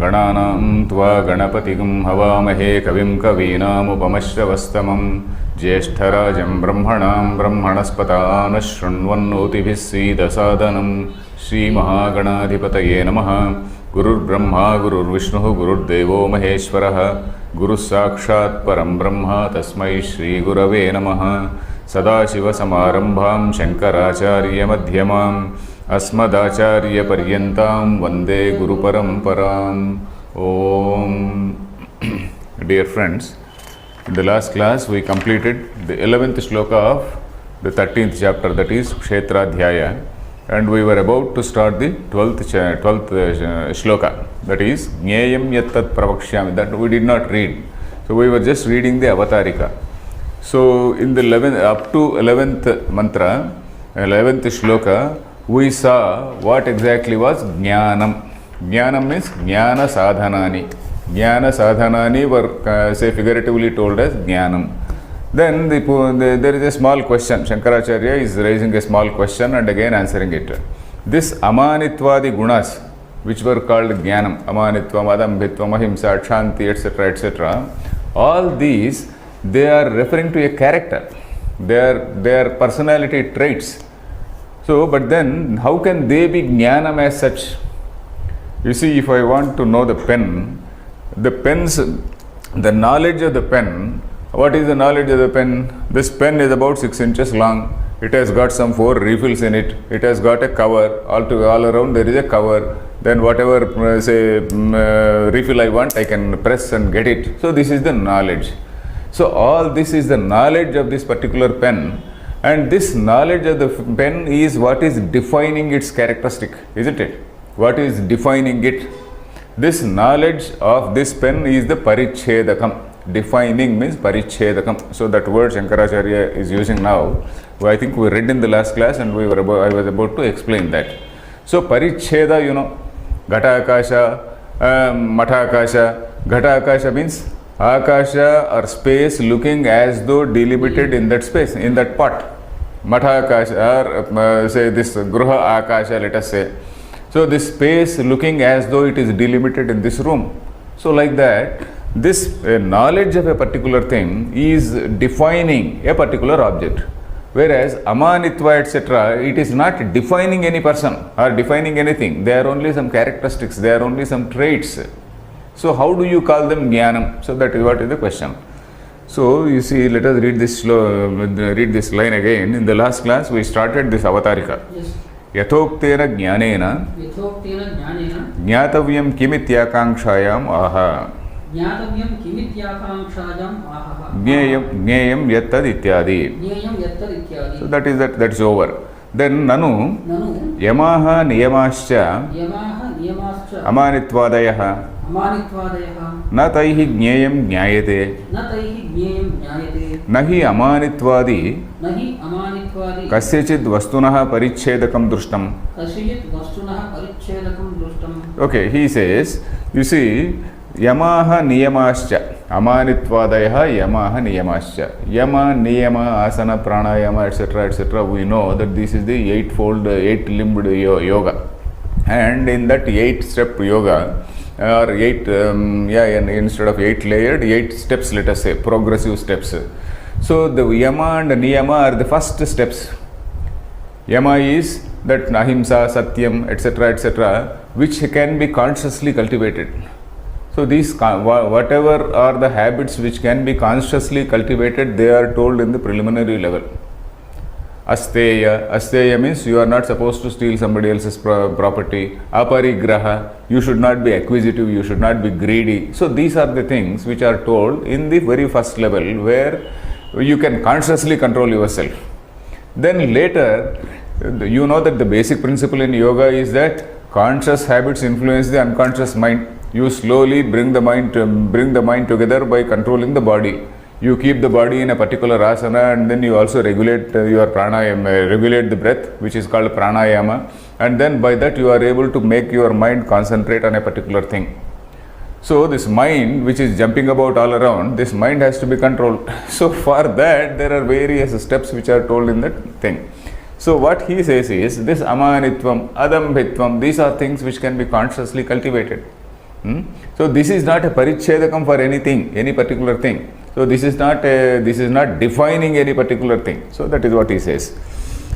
Gananam tva ganapatigam havamahe kavim kavinamupamashravastaman Jyeshtarajam brahmanam brahmanaspatana shrunvannotibhisseeda sadhanam Shri Mahaganadhipataye namaha Gurur Brahma Gurur Vishnu Gurur Devo Maheshwaraha Guru Sakshat Param Brahma Tasmai Shri Gurave namaha Sadashiva Samarambham Shankaracharya Madhyamam Asmadacharya Paryantam Vande Guru Paramparam Om. Dear friends, in the last class we completed the 11th shloka of the 13th chapter, that is Kshetradhyaya, and we were about to start the 12th shloka, that is Jnayam Yattat Pravakshyami, that we did not read. So we were just reading the Avatarika. So in the 11th, up to 11th mantra, 11th shloka, we saw what exactly was Jnanam. Jnanam means Jnana Sadhanani. Jnana Sadhanani were say figuratively told as Jnanam. Then there is a small question. Shankaracharya is raising a small question and again answering it. This Amanitvadi gunas, which were called Jnanam, Amanitvam, Adambhitvam, Ahimsa, Kshanti, etc., etc., all these, they are referring to a character. They are personality traits. So, but then how can they be Jnanam as such? You see, if I want to know the knowledge of the pen, what is the knowledge of the pen? This pen is about 6 inches long. It has got some 4 refills in it. It has got a cover. All around there is a cover. Then whatever refill I want, I can press and get it. So this is the knowledge. So all this is the knowledge of this particular pen. And this knowledge of the pen is what is defining its characteristic, isn't it? What is defining it? This knowledge of this pen is the Parichedakam. Defining means Parichedakam. So that word Shankaracharya is using now. I think we read in the last class and I was about to explain that. So Paricheda, you know, Ghata Akasha, Matha Akasha. Ghata Akasha means Akasha or space looking as though delimited in that space, in that pot. Matha Akasha, or say this Gruha Akasha, let us say. So this space looking as though it is delimited in this room. So like that, this knowledge of a particular thing is defining a particular object. Whereas Amanitva, etc., it is not defining any person or defining anything. They are only some characteristics, they are only some traits. So how do you call them Jnanam? So that is what is the question. So you see, let us read this line again. In the last class we started this Avatarika. Yes. Yathoktena Jnanena Jnatavyam Kimityakankshayam Aha Jnayam Yattad Ityadi. So that's over. Then Nanu Yamaha Niyamascha Amanitvadayaha Na taihi Jnayam Jnayate Nahi Amanitvadi Kasyachid Vastunaha Parichedakam Drushtam. Okay, he says, you see, Yamaha Niyamascha Amanitvadayaha Yamaha Niyamascha. Yama, Niyama, Asana, Pranayama, etc., etc. We know that this is the 8-limbed yoga. And in that 8-step yoga, or 8, instead of 8 layered, 8 steps, let us say, progressive steps. So the Yama and Niyama are the first steps. Yama is that Ahimsa, Satyam, etc., etc., which can be consciously cultivated. So these, whatever are the habits which can be consciously cultivated, they are told in the preliminary level. Asteya means you are not supposed to steal somebody else's property. Aparigraha, you should not be acquisitive, you should not be greedy. So these are the things which are told in the very first level where you can consciously control yourself. Then later, you know that the basic principle in yoga is that conscious habits influence the unconscious mind. You slowly bring the mind together by controlling the body. You keep the body in a particular asana, and then you also regulate your pranayama, regulate the breath, which is called pranayama, and then by that you are able to make your mind concentrate on a particular thing. So this mind which is jumping about all around, this mind has to be controlled. So for that there are various steps which are told in that thing. So what he says is this amanitvam, adambhitvam, these are things which can be consciously cultivated. So this is not a parichedakam for anything, any particular thing. So this is not defining any particular thing. So that is what he says.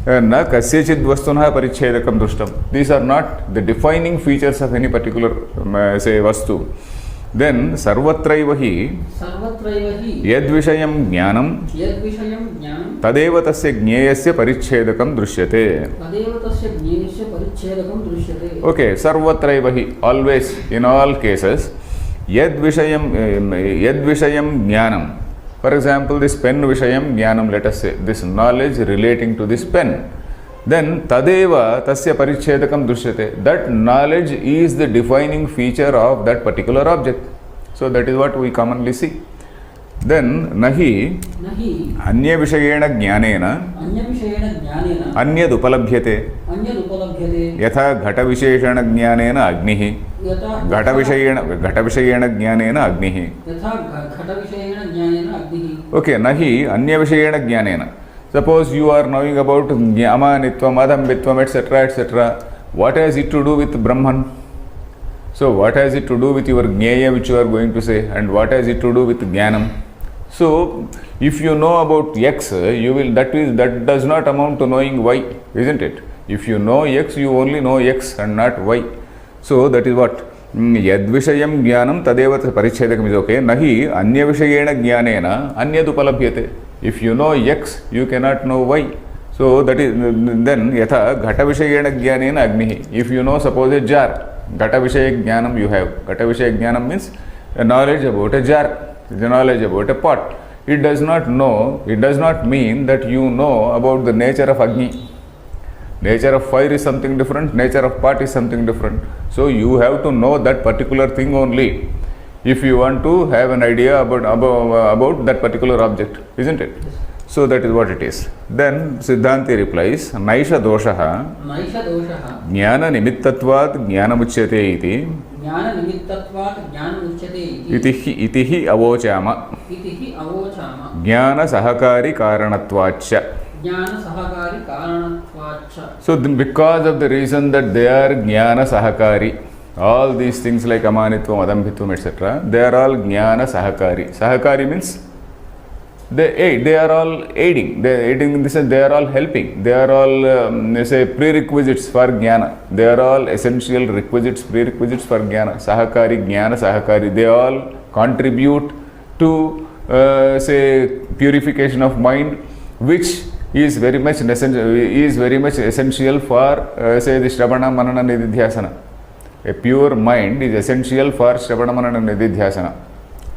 Na kasyachid vastunah parichedakam drushtam. These are not the defining features of any particular say vastu. Then sarvatraiva hi yadvishayam jnanam tadeva tasya jneyasya parichedakam drishyate. Okay, sarvatraiva hi, always, in all cases, yadvishayam jnanam. For example, this pen vishayam jnanam, let us say, this knowledge relating to this pen. Then tadeva tasya parichedakam drishyate. That knowledge is the defining feature of that particular object. So that is what we commonly see. Then nahi anya vishayena jnanena anyad upalabhyate. Yatha ghata visheshana jnanena agnihi. Ghata vishayena jnanena agnihi. Okay, nahi anya vishayena jnanena. Suppose you are knowing about amanitvam, adambitvam, etc., etc. What has it to do with Brahman? So what has it to do with your jnaya which you are going to say, and what has it to do with jnanam? So if you know about X, you will that does not amount to knowing Y, isn't it? If you know X, you only know X and not Y. So that is what yadvishayam jnanam tadeva parichedakam is okay. Nahi anya vishayena jnanena anyad upalabhyate. If you know X, you cannot know Y. So that is then yatha ghata vishayena jnanena agnihi. If you know, suppose, a jar, ghata vishaya jnanam you have. Ghata vishaya jnanam means a knowledge about a jar, the knowledge about a pot. It does not mean that you know about the nature of Agni. Nature of fire is something different, nature of pot is something different. So you have to know that particular thing only if you want to have an idea about that particular object, isn't it? So that is what it is. Then Siddhanti replies, Naisha doshaha jnana nimittatvat jnanamuchyate iti itihi avochama jnana sahakari karanatvacha. So because of the reason that they are jnana sahakari, all these things like amanitvam, adambitvam, etc., they are all jnana sahakari. Sahakari means they are all aiding. They are aiding in the sense they are all helping. They are all say prerequisites for jnana. They are all essential prerequisites for jnana. Sahakari, jnana sahakari. They all contribute to say purification of mind, which is very much essential for say the Shravana Manana Nididhyasana. A pure mind is essential for Shravana Manana Nididhyasana.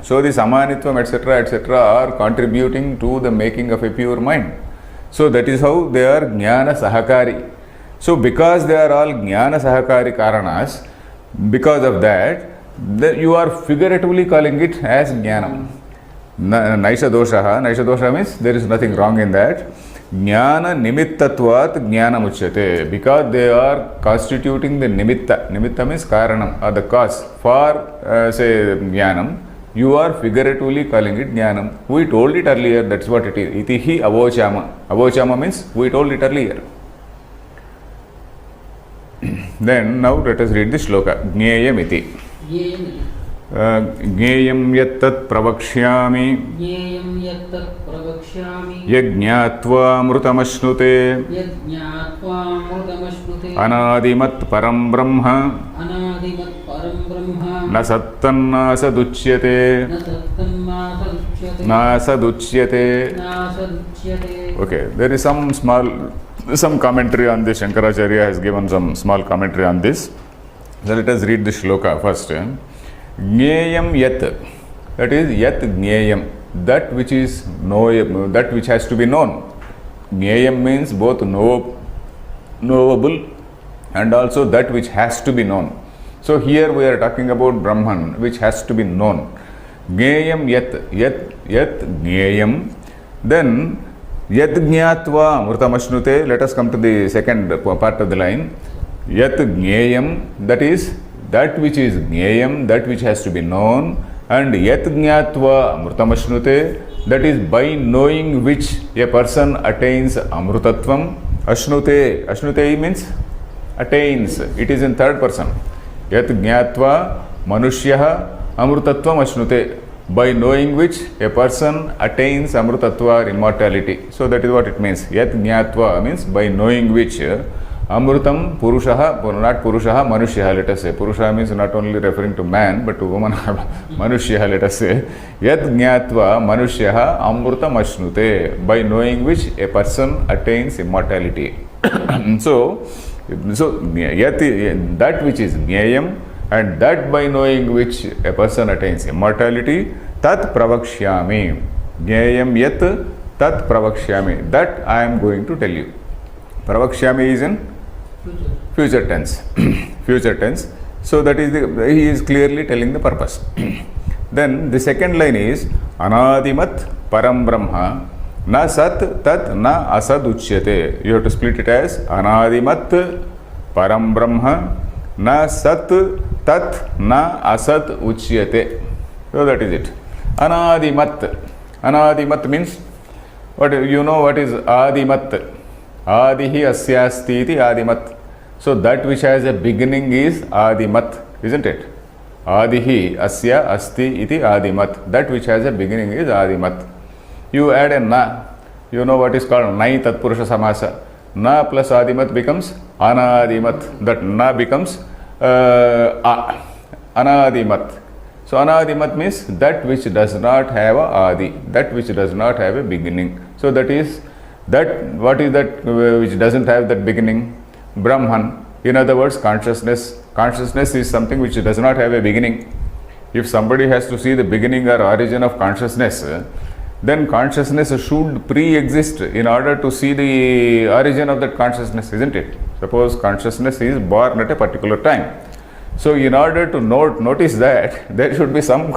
So this amanitvam, etc., are contributing to the making of a pure mind. So that is how they are jnana sahakari. So because they are all jnana sahakari karanas, because of that, you are figuratively calling it as jnanam. Naisha dosha means there is nothing wrong in that. Jnana nimittatvat jnanam uchyate. Because they are constituting the nimitta. Nimitta means karanam, or the cause for say jnanam. You are figuratively calling it jnanam. We told it earlier, that's what it is. Itihi avochama. Avochama means we told it earlier. Then now let us read the shloka. Jneyam iti. Jneyam yattat pravakshyami yajñātvā mrutamashnuté anādimat param brahma na sattannasaduchyate. Okay, there is some commentary on this. Shankaracharya has given some small commentary on this. So let us read the shloka first. Jneyam yat, that is yat jneyam, that which is knowable, that which has to be known. Jneyam means both knowable and also that which has to be known. So here we are talking about Brahman, which has to be known. Jneyam yat jneyam. Then yat jñātvā mrutamashnuté. Let us come to the second part of the line. Yat jneyam, that is that which is jneyam, that which has to be known, and yat jñātvā amrutamashnuté, that is by knowing which a person attains amrutatvam. Ashnute means attains. It is in third person. Yat jñātvā Manushyaha amrutatvam ashnute, by knowing which a person attains amrutatva or immortality. So that is what it means. Yat jnatva means by knowing which amrutam purushaha, not purushaha, manushyaha, let us say. Purusha means not only referring to man but to woman. Manushyaha, let us say. Yat jnatva manushyaha amrutam ashnute, by knowing which a person attains immortality. So yat, that which is jnayam, and that by knowing which a person attains immortality, tat pravakshyami. Jnayam yat tat pravakshyami. That I am going to tell you. Pravakshyami is in future tense. Future tense. So that is he is clearly telling the purpose. Then the second line is Anadimat Param Brahma Na Sat Tat Na Asad Uchyate. You have to split it as Anadimat Param Brahma Na Sat Tat Na Asad Uchyate. So that is it. Anadimat. Anadimat means, what you know what is Adimat? Adihi asyasti iti adimat. So that which has a beginning is adimat, isn't it? Adihi asya asti iti adimat. That which has a beginning is adimat. You add a na. You know what is called nai tatpurusha samasa. Na plus adimat becomes anadimat. That na becomes anadimat. So anadimat means that which does not have a adi, that which does not have a beginning. So that is that, what is that which doesn't have that beginning? Brahman. In other words, consciousness. Consciousness is something which does not have a beginning. If somebody has to see the beginning or origin of consciousness, then consciousness should pre-exist in order to see the origin of that consciousness, isn't it? Suppose consciousness is born at a particular time. So in order to notice that, there should be some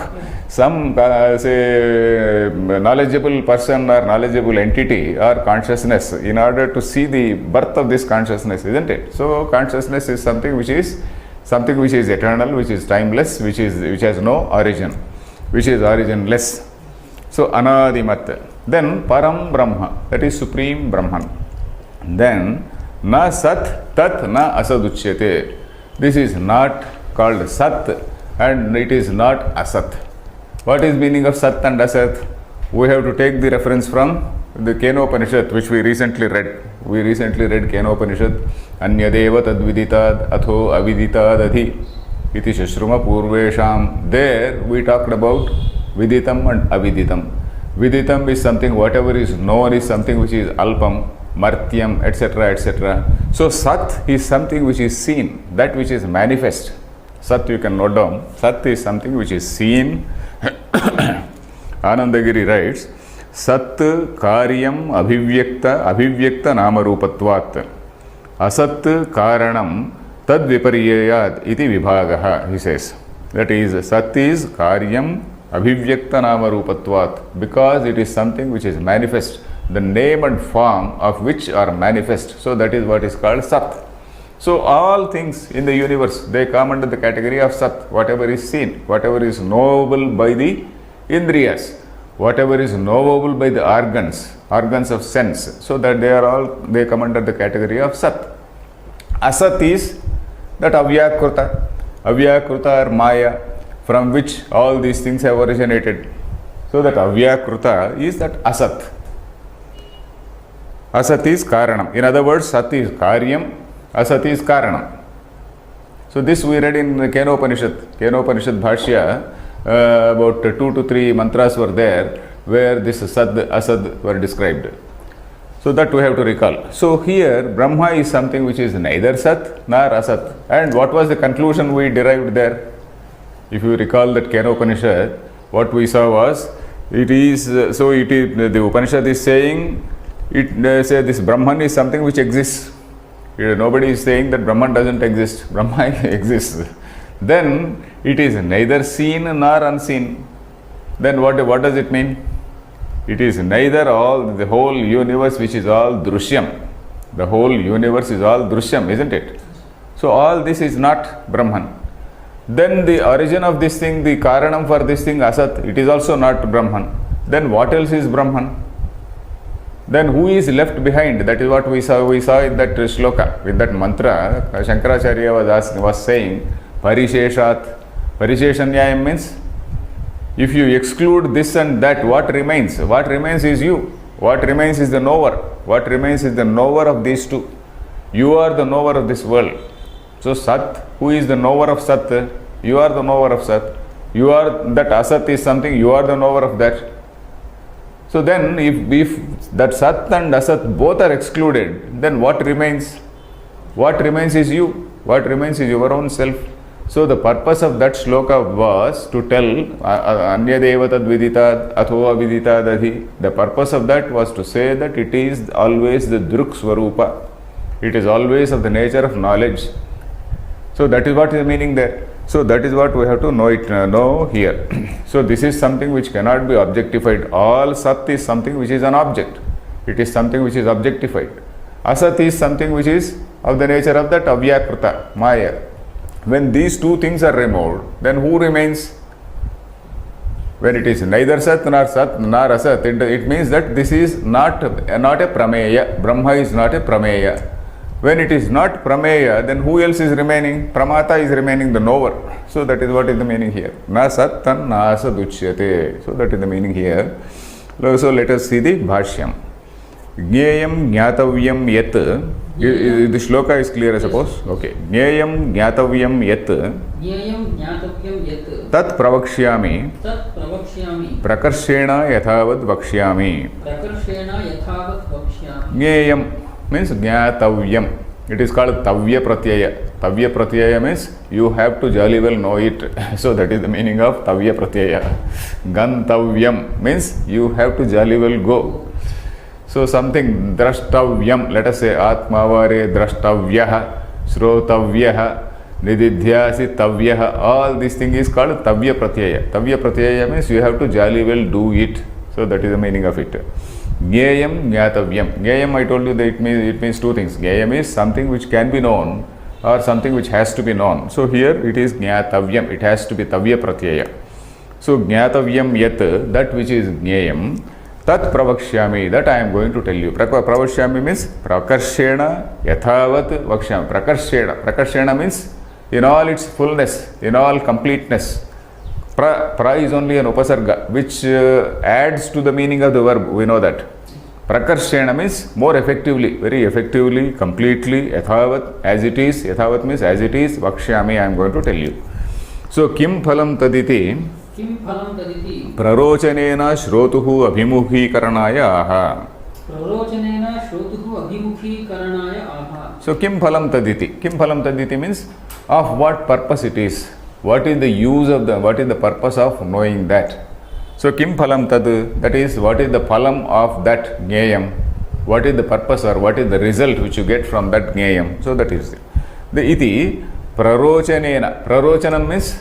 say knowledgeable person or knowledgeable entity or consciousness in order to see the birth of this consciousness, isn't it? So consciousness is something which is eternal, which is timeless, which has no origin, which is originless. So anadimat. Then param brahma, that is supreme Brahman. Then na sat tat na asaduchyate. This is not called Sat and it is not Asat. What is meaning of Sat and Asat? We have to take the reference from the Kenopanishad, which we recently read. We recently read Kenopanishad. Anyadeva tadviditad atho aviditad adhi iti shashruma purvesham. There we talked about Viditam and Aviditam. Viditam is something, whatever is known is something which is alpam, martyam, etc., etc. So Sat is something which is seen, that which is manifest. Sat you can note down. Sat is something which is seen. Anandagiri writes, Sat karyam abhivyakta namarupatvat. Asat karanam tad vipariyayad iti vibhagaha, he says. That is, Sat is karyam abhivyakta namarupatvat, because it is something which is manifest. The name and form of which are manifest. So that is what is called Sat. So all things in the universe, they come under the category of Sat. Whatever is seen, whatever is knowable by the Indriyas, whatever is knowable by the organs of sense. So that they come under the category of Sat. Asat is that Avyakruta or Maya, from which all these things have originated. So that Avyakruta is that Asat. Asat is Karanam. In other words, Sat is Karyam, Asat is Karanam. So this we read in Kenopanishad. Kenopanishad Bhashya, about 2 to 3 mantras were there where this Sad, Asad were described. So that we have to recall. So here Brahma is something which is neither Sat nor Asat. And what was the conclusion we derived there? If you recall that Kenopanishad, what we saw was, the Upanishad is saying, this Brahman is something which exists. Nobody is saying that Brahman doesn't exist. Brahman exists. Then it is neither seen nor unseen. Then what does it mean? It is neither the whole universe which is all drishyam. The whole universe is all drishyam, isn't it? So all this is not Brahman. Then the origin of this thing, the Karanam for this thing, Asat, it is also not Brahman. Then what else is Brahman? Then who is left behind? That is what we saw in that shloka. With that mantra, Shankaracharya was saying, Parisheshat Parisheshanyayam means if you exclude this and that, what remains? What remains is you. What remains is the knower. What remains is the knower of these two. You are the knower of this world. So Sat, who is the knower of Sat? You are the knower of Sat. You are that Asat is something, you are the knower of that. So then if that Sat and Asat both are excluded, then what remains? What remains is you. What remains is your own self. So the purpose of that shloka was to tell Anyadeva tad vidita atho avidita dadhi. The purpose of that was to say that it is always the Druk Swarupa. It is always of the nature of knowledge. So that is what is the meaning there. So that is what we have to know here. So this is something which cannot be objectified. All Sat is something which is an object. It is something which is objectified. Asat is something which is of the nature of that Avyakrita, Maya. When these two things are removed, then who remains? When it is neither Sat nor Asat, it means that this is not a Prameya. Brahma is not a Prameya. When it is not Prameya, then who else is remaining? Pramata is remaining, the knower. So that is what is the meaning here. Na Sattan na Asad uchyate. So that is the meaning here. So let us see the Bhashyam. Jneyam Jnatavyam Yat. The shloka is clear, I suppose. Okay. Jneyam Jnatavyam Yat. Jneyam Jnatavyam Yat. Tat Pravakshyami. Tat Pravakshyami. Prakarshena Yathavad Vakshyami. Prakarshena Yathavad Vakshyami. Jneyam means Jnatavyam. It is called Tavya Pratyaya. Tavya Pratyaya means you have to jolly well know it. So that is the meaning of Tavya Pratyaya. Gantavyam means you have to jolly well go. So something drashtavyam, let us say Atmavare drashtavyaha, shrotavyaha, nididhyasi tavyaha, all these things is called Tavya Pratyaya. Tavya Pratyaya means you have to jolly well do it. So that is the meaning of it. Jneyam Jnatavyam. Jneyam, I told you that it means two things. Jneyam is something which can be known or something which has to be known. So here it is Jnatavyam. It has to be Tavya Pratyaya. So Jnatavyam Yat, that which is Jneyam, Tat Pravakshyami, that I am going to tell you. Pravakshyami means Prakarshena Yathavat Vakshyami. Prakarshena means in all its fullness, in all completeness. Pra is only an upasarga which adds to the meaning of the verb. We know that. Prakarshena means more effectively, very effectively, completely, Yathavat, as it is. Yathavat means as it is. Vakshyami, I am going to tell you. So, Kim Phalam Taditi. Kim Phalam Taditi. Prarochanena Shrotuhu Abhimukhikaranaaya aha. Prarochanena Shrotuhu Abhimukhikaranaaya aha. So, Kim Phalam Taditi. Kim Phalam Taditi means of what purpose it is. What is the use of what is the purpose of knowing that? So, Kim Phalam Tad, that is, what is the phalam of that Jneyam? What is the purpose or what is the result which you get from that Jneyam? So, that is the iti prarochanena. Prarochanam means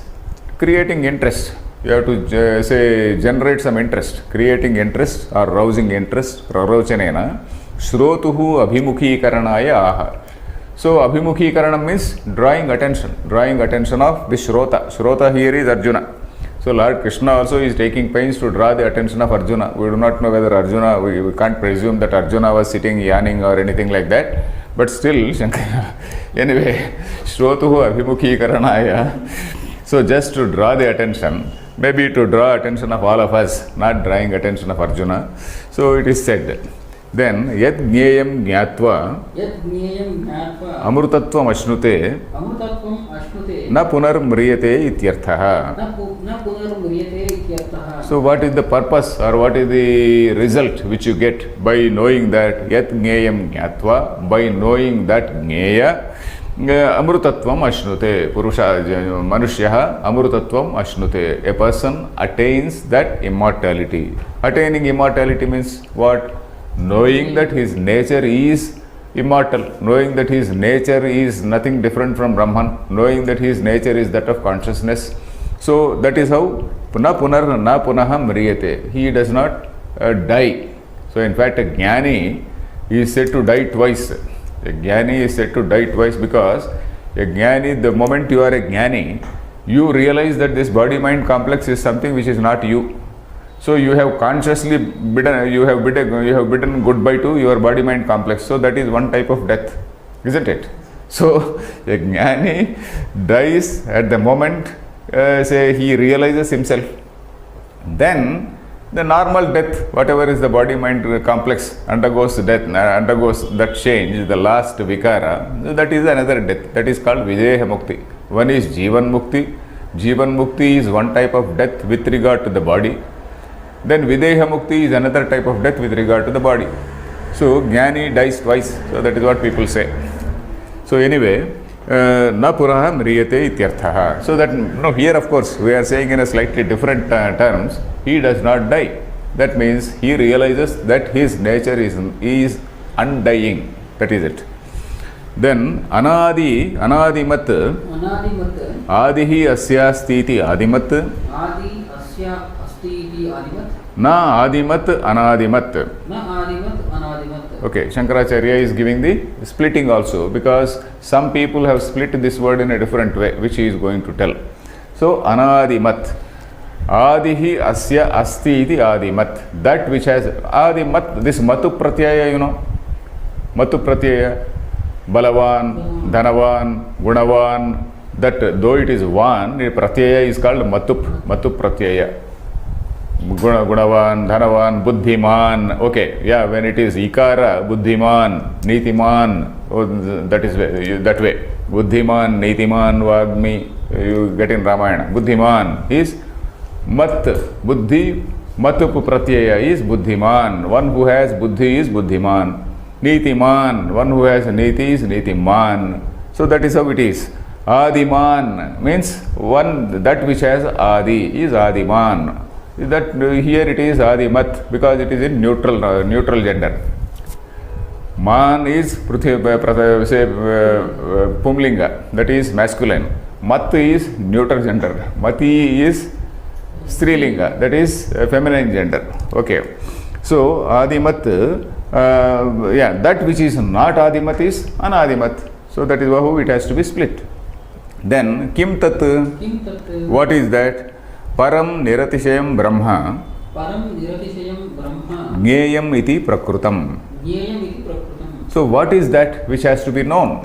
creating interest. You have to say generate some interest, creating interest or rousing interest. Prarochanena shrotuhu abhimukhikaranaya aha. So abhimukhikaranam means drawing attention of the Shrota. Shrota here is Arjuna. So Lord Krishna also is taking pains to draw the attention of Arjuna. We do not know whether Arjuna, we can't presume that Arjuna was sitting yawning or anything like that. But still, anyway, Shrotuhu abhimukhikaranaya. So just to draw the attention, maybe to draw attention of all of us, not drawing attention of Arjuna. So it is said. Then, yad jneyam jnatva amrutatvam ashnute na punar mriyate ityarthaha. So what is the purpose or what is the result which you get by knowing that yad jneyam jnatva, by knowing that jneya amrutatvam ashnute, purusha manushyaha amrutatvam ashnute. A person attains that immortality. Attaining immortality means what? Knowing that his nature is immortal, knowing that his nature is nothing different from Brahman, knowing that his nature is that of consciousness. So that is how na punaha mriyate. He does not die. So in fact a jnani is said to die twice. A jnani is said to die twice because a jnani, the moment you are a jnani, you realize that this body-mind complex is something which is not you. So you have consciously bidden goodbye to your body-mind complex. So that is one type of death, isn't it? So a jnani dies at the moment say he realizes himself. Then the normal death, whatever is the body mind complex, undergoes death, undergoes that change, the last vikara, that is another death. That is called Videha Mukti. One is Jivan Mukti. Jivan Mukti is one type of death with regard to the body. Then Videha Mukti is another type of death with regard to the body. So Jnani dies twice. So that is what people say. So anyway, na puraha mriyate ityarthaha. So that, here of course we are saying in a slightly different terms, he does not die. That means he realizes that his nature is undying. That is it. Then anadimat adihi asya stiti adimat Adi asya asti iti adimat. na adimat anadimat. Na adimat anadimat. Okay, Shankaracharya is giving the splitting also, because some people have split this word in a different way, which he is going to tell. So anadimat. Adihi asya asti iti adimat. That which has adimat, this matu pratyaya, matu pratyaya, balavan, dhanavan, gunavan, that though it is one, the pratyaya is called matu pratyaya. Gunavan, dhanavan, buddhiman. Okay, yeah, when it is ikara, buddhiman, nitiman, that is that way. Buddhiman, nitiman, vagmi, you get in Ramayana. Buddhiman is mat, buddhi, matup pratyaya is buddhiman. One who has buddhi is buddhiman. Nitiman, one who has niti is nitiman. So that is how it is. Adiman means one, that which has adi is adiman. That here it is adimat, because it is in neutral gender. Man is pumlinga, that is masculine. Mat is neutral gender. Mati is strilinga, that is feminine gender. Okay. So adimat, that which is not adimat is anadimat. So that is how it has to be split. Then kim tat, what is that? Param niratishayam brahma jneyam iti prakrutam. So what is that which has to be known?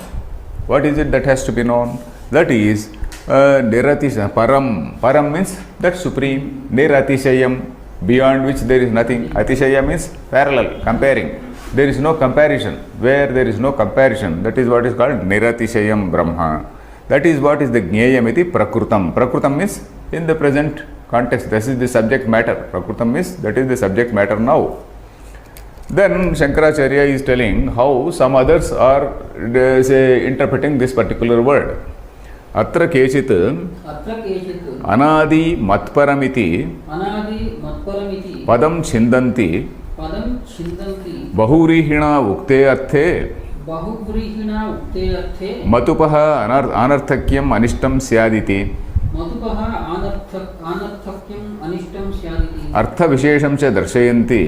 What is it that has to be known? That is niratishayam. Param means that supreme. Niratishayam, beyond which there is nothing. Atishayam means parallel, comparing. There is no comparison. Where there is no comparison, that is what is called niratishayam brahma. That is what is the jneyam iti prakrutam. Prakrutam means in the present context, this is the subject matter. Prakrutam means that is the subject matter now. Then Shankaracharya is telling how some others are interpreting this particular word. Atra kechit anadi matparamiti padam chindanti bahurihina ukte arthe matupaha anarthakyam anishtam syaditi अर्थ विशेषं च दर्शयन्ति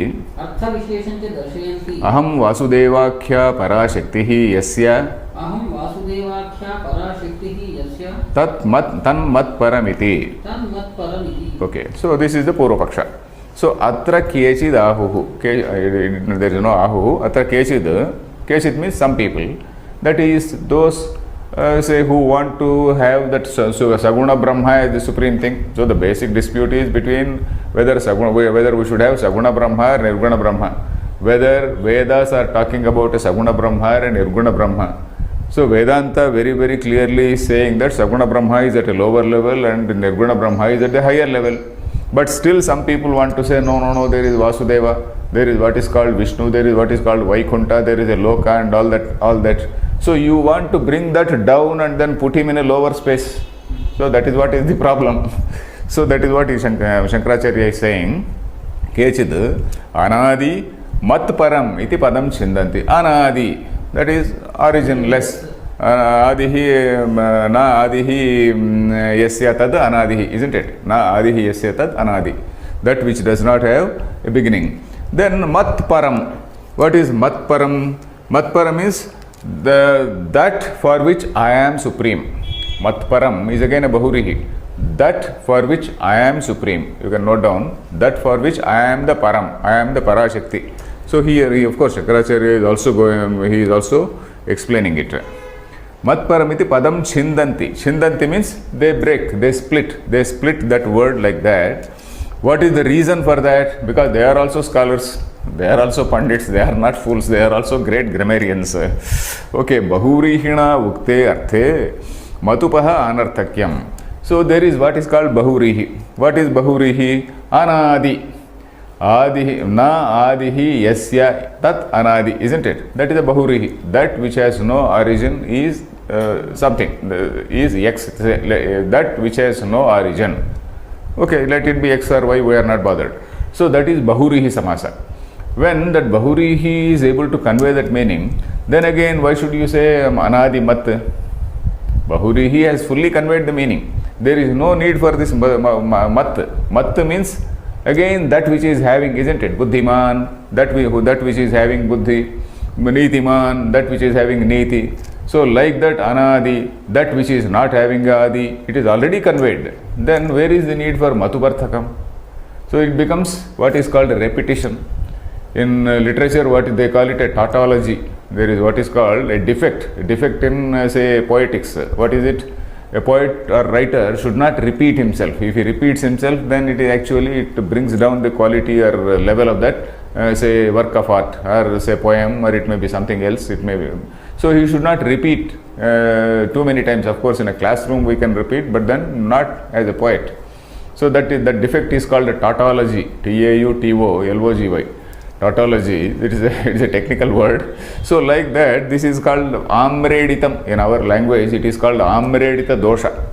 अहं वासुदेवाख्या पराशक्तिः यस्य तन्मत्परमिति. Okay, so this is the Purvapaksha. So atra kechid ahuhu, there is no ahuhu. Atra kechid means some people, that is those who want to have that Saguna Brahma as the supreme thing. So the basic dispute is between whether we should have Saguna Brahma or Nirguna Brahma, whether Vedas are talking about a Saguna Brahma and Nirguna Brahma. So Vedanta very, very clearly is saying that Saguna Brahma is at a lower level and Nirguna Brahma is at a higher level. But still some people want to say no, there is Vasudeva, there is what is called Vishnu, there is what is called Vaikunta, there is a Loka and all that. So you want to bring that down and then put him in a lower space. So that is what is the problem. So that is what Shankaracharya is saying. Kechid anadi matparam iti padam chindanti. Anadi, that is originless. Adihi na adihi yasya tad anadihi, isn't it? Na adihi yasya tad anadi. That which does not have a beginning. Then matparam. What is matparam? Matparam is that for which I am supreme. Matparam is again a Bahurihi. That for which I am supreme. You can note down, that for which I am the Param, I am the Parashakti. So here, of course, Shankaracharya is also explaining it. Matparamiti padam chindanti. Chindanti means they break, they split that word like that. What is the reason for that? Because they are also scholars, they are also pandits, they are not fools, they are also great grammarians. Okay, bahurihina ukte arthe matupaha anarthakyam. So there is what is called bahurihi. What is bahurihi? Anadi. Adihi, na adihi yasya tat anadi, isn't it? That is a bahurihi. That which has no origin is something, is x, that which has no origin. Okay, let it be x or y, we are not bothered. So that is bahurihi samasa. When that bahurihi is able to convey that meaning, then again why should you say anadi mat? Bahurihi has fully conveyed the meaning. There is no need for this mat. Mat means again that which is having, isn't it? Buddhiman, that which is having buddhi. Nitiman, that which is having niti. So like that anadi, that which is not having adi, it is already conveyed. Then where is the need for matuparthakam? So it becomes what is called a repetition. In literature, what they call it a tautology. There is what is called a defect in say poetics. What is it? A poet or writer should not repeat himself. If he repeats himself, then it brings down the quality or level of that say work of art, or say poem, or it may be something else. It may be. So he should not repeat too many times. Of course, in a classroom we can repeat, but then not as a poet. So that defect is called a tautology. Tautology. Tautology, it is a technical word. So like that, this is called amreditam. In our language, it is called amredita dosha.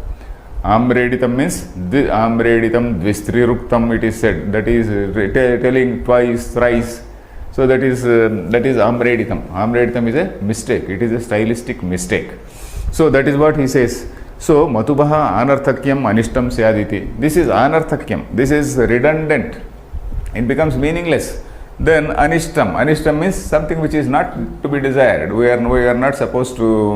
Amreditam means amreditam dvistriruktam, it is said. That is telling twice, thrice. So that is amreditam. Amreditam is a mistake. It is a stylistic mistake. So that is what he says. So matubaha anarthakyam anishtam syaditi. This is anarthakyam. This is redundant. It becomes meaningless. Then anishtam means something which is not to be desired. We are not supposed to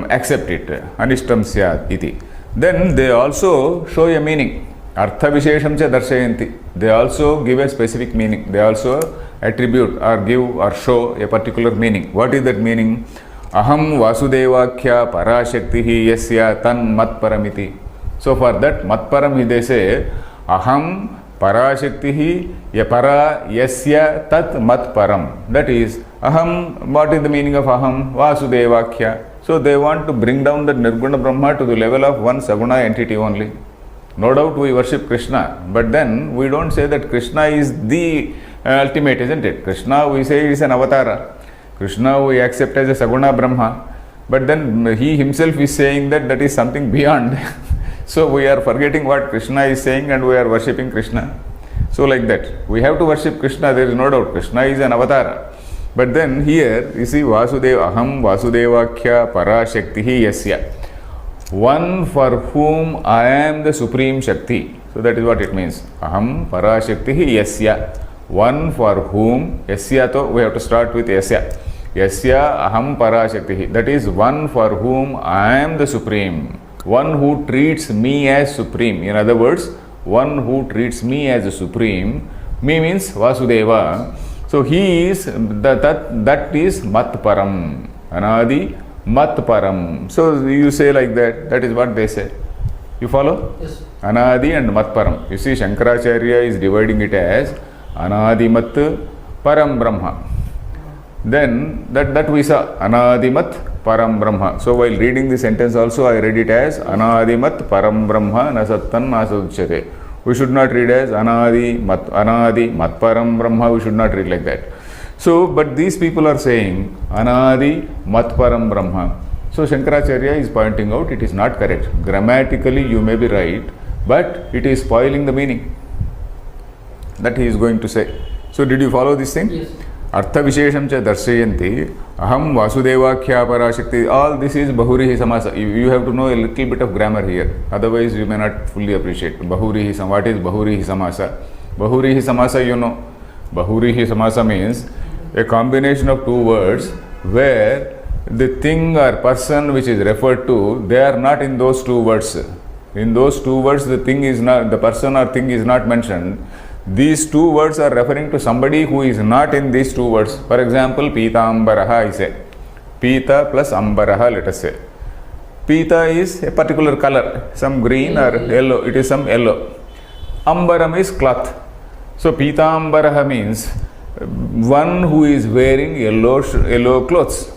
accept it. Anishtam syat iti. Then they also show a meaning. Artha vishesham cha darshayanti. They also give a specific meaning. They also attribute or give or show a particular meaning. What is that meaning? Aham vasudevakya parashaktihi yasya tan matparamiti. So for that matparam they say aham parashaktihi yapara yasya tat matparam. That is aham. What is the meaning of aham? Vasudevakya. So they want to bring down the Nirguna Brahma to the level of one Saguna entity only. No doubt we worship Krishna, but then we don't say that Krishna is the ultimate, isn't it? Krishna we say is an avatara. Krishna we accept as a Saguna Brahma, but then he himself is saying that is something beyond. So we are forgetting what Krishna is saying and we are worshipping Krishna. So like that, we have to worship Krishna, there is no doubt. Krishna is an avatara. But then here, you see, aham vasudevakya parashaktihi yasya. One for whom I am the supreme Shakti. So that is what it means. Aham parashaktihi yasya. One for whom, yasya to, we have to start with yasya. Yasya aham parashaktihi. That is one for whom I am the supreme. One who treats me as supreme. In other words, one who treats me as a supreme. Me means Vasudeva. So he is, that is Matparam. Anadi Matparam. So you say like that. That is what they say. You follow? Yes. Anadi and Matparam. You see, Shankaracharya is dividing it as Anadimat Param Brahma. Then that we saw Anadimat Param Brahma. So while reading the sentence also I read it as Anadimat Param Brahma Nasattan Nasaduchyate. We should not read as Anadi Mat Param Brahma. We should not read like that. So but these people are saying Anadi Mat Param Brahma. So Shankaracharya is pointing out it is not correct. Grammatically you may be right, but it is spoiling the meaning. That he is going to say. So did you follow this thing? Yes. Artha vishesham cha darshayanti aham vasudevakya parashakti. All this is bahurihi samasa. You have to know a little bit of grammar here. Otherwise you may not fully appreciate. Bahurihi samasa. What is bahurihi samasa? Bahurihi samasa, you know. Bahurihi samasa means a combination of two words where the thing or person which is referred to, they are not in those two words. In those two words the thing is not, the person or thing is not mentioned. These two words are referring to somebody who is not in these two words. For example, Pitambaraha I say. Pita plus Ambaraha, let us say. Pita is a particular color, some green or yellow, it is some yellow. Ambaram is cloth. So Pitambaraha means one who is wearing yellow clothes.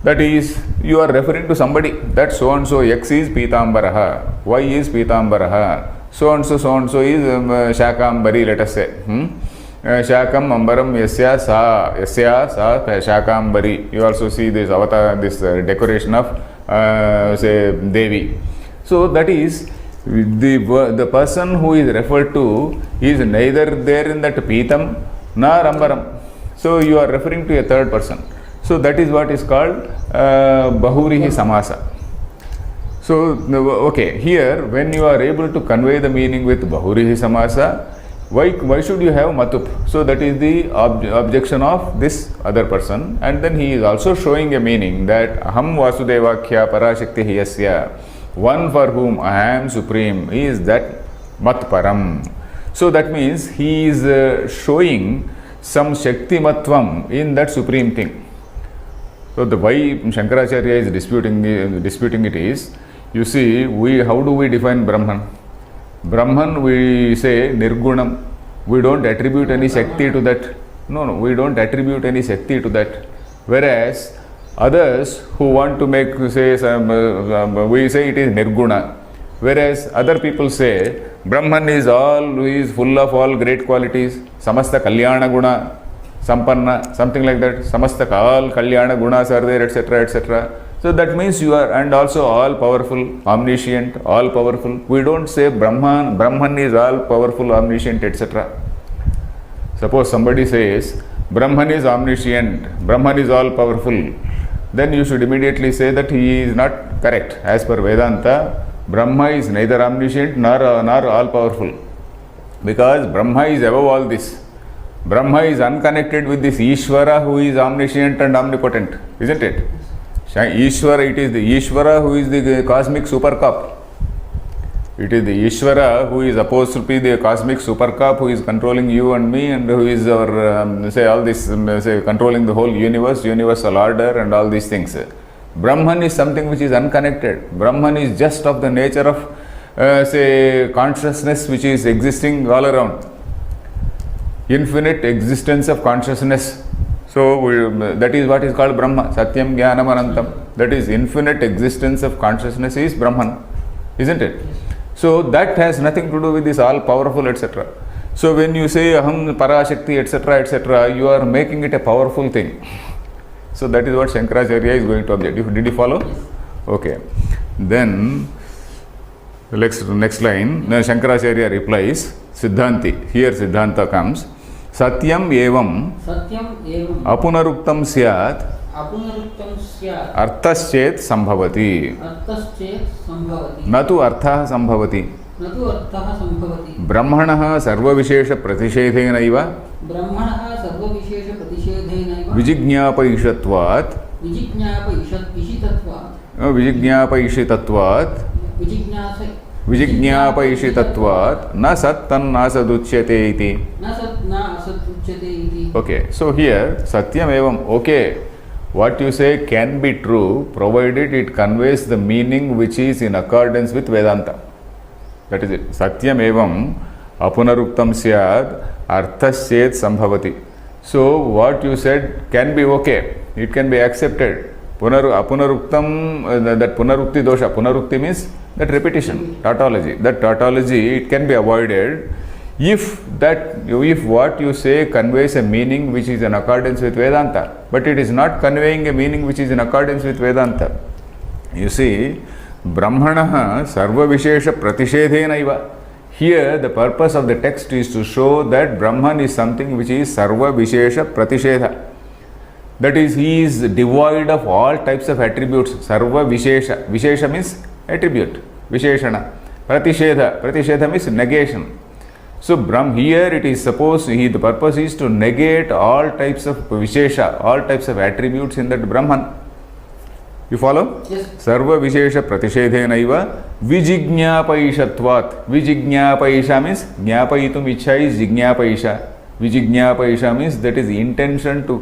That is, you are referring to somebody. That so and so X is Pitambaraha, Y is Pitambaraha, so and so is Shakambari, let us say. Shakam Ambaram Yasya Sa Shakambari. You also see this avatar, this decoration of say Devi. So that is, the person who is referred to is neither there in that Pitam nor Ambaram. So you are referring to a third person. So that is what is called Bahurihi Samasa. So okay, here when you are able to convey the meaning with Bahurihi Samasa, why should you have Matup? So that is the objection of this other person, and then he is also showing a meaning that Aham Vasudevakya Parashakti Yasya, one for whom I am supreme, is that Matparam. So that means he is showing some Shakti Matvam in that supreme thing. So the why Shankaracharya is disputing it is, you see, how do we define Brahman? Brahman, we say Nirgunam. We don't attribute any Shakti to that. No, we don't attribute any Shakti to that. Whereas others who want to make, say, we say it is Nirguna. Whereas other people say Brahman is full of all great qualities. Samasta Kalyana Guna, Sampanna, something like that. Samasta all Kalyana Gunas are there, etc., etc. So that means you are, and also all powerful, omniscient, all powerful. We don't say Brahman is all powerful, omniscient, etc. Suppose somebody says Brahman is omniscient, Brahman is all powerful, then you should immediately say that he is not correct. As per Vedanta, Brahma is neither omniscient nor all powerful, because Brahma is above all this. Brahma is unconnected with this Ishvara who is omniscient and omnipotent, isn't it? Ishvara, it is the Ishvara who is the cosmic super cop. It is the Ishvara who is supposed to be the cosmic super cop who is controlling you and me, and who is our, say, all this, say, controlling the whole universe, universal order and all these things. Brahman is something which is unconnected. Brahman is just of the nature of, say, consciousness which is existing all around. Infinite existence of consciousness. So that is what is called Brahma. Satyam Jnanam Anantam. That is infinite existence of consciousness is Brahman, isn't it? So that has nothing to do with this all powerful, etc. So when you say Aham Parashakti, etc., etc., you are making it a powerful thing. So that is what Shankaracharya is going to object. Did you follow? Okay. Then the next line, Shankaracharya replies, Siddhanti. Here Siddhanta comes. Satyam evam apunaruktam syat arthaschet sambhavati natu arthah sambhavati brahmanah sarvavishesha pratishedhenaiva vijignapaishatvat Vijignapaishitatvat na sat tan nasaduchyate iti. Okay, so here Satyam evam, okay, what you say can be true provided it conveys the meaning which is in accordance with Vedanta. That is it. Satyam evam apunaruktam syad arthaschet sambhavati. So what you said can be okay, it can be accepted. Apunaruktam, that punarukti dosha, punarukti means that repetition, tautology. That tautology, it can be avoided if what you say conveys a meaning which is in accordance with Vedanta. But it is not conveying a meaning which is in accordance with Vedanta. You see, Brahmanah sarva vishesha pratishedhenaiva. Here the purpose of the text is to show that Brahman is something which is sarva vishesha pratishedha. That is, he is devoid of all types of attributes. Sarva vishesha. Vishesha means attribute. Visheshana. Pratishedha. Pratishedha means negation. So here it is supposed, the purpose is to negate all types of vishesha, all types of attributes in that Brahman. You follow? Yes. Sarva vishesha pratishedhenaiva vijignapaishatvat. Vijignapaisha means jnapaitum ichha is jignapaisha. Vijignapaisha means that is intention to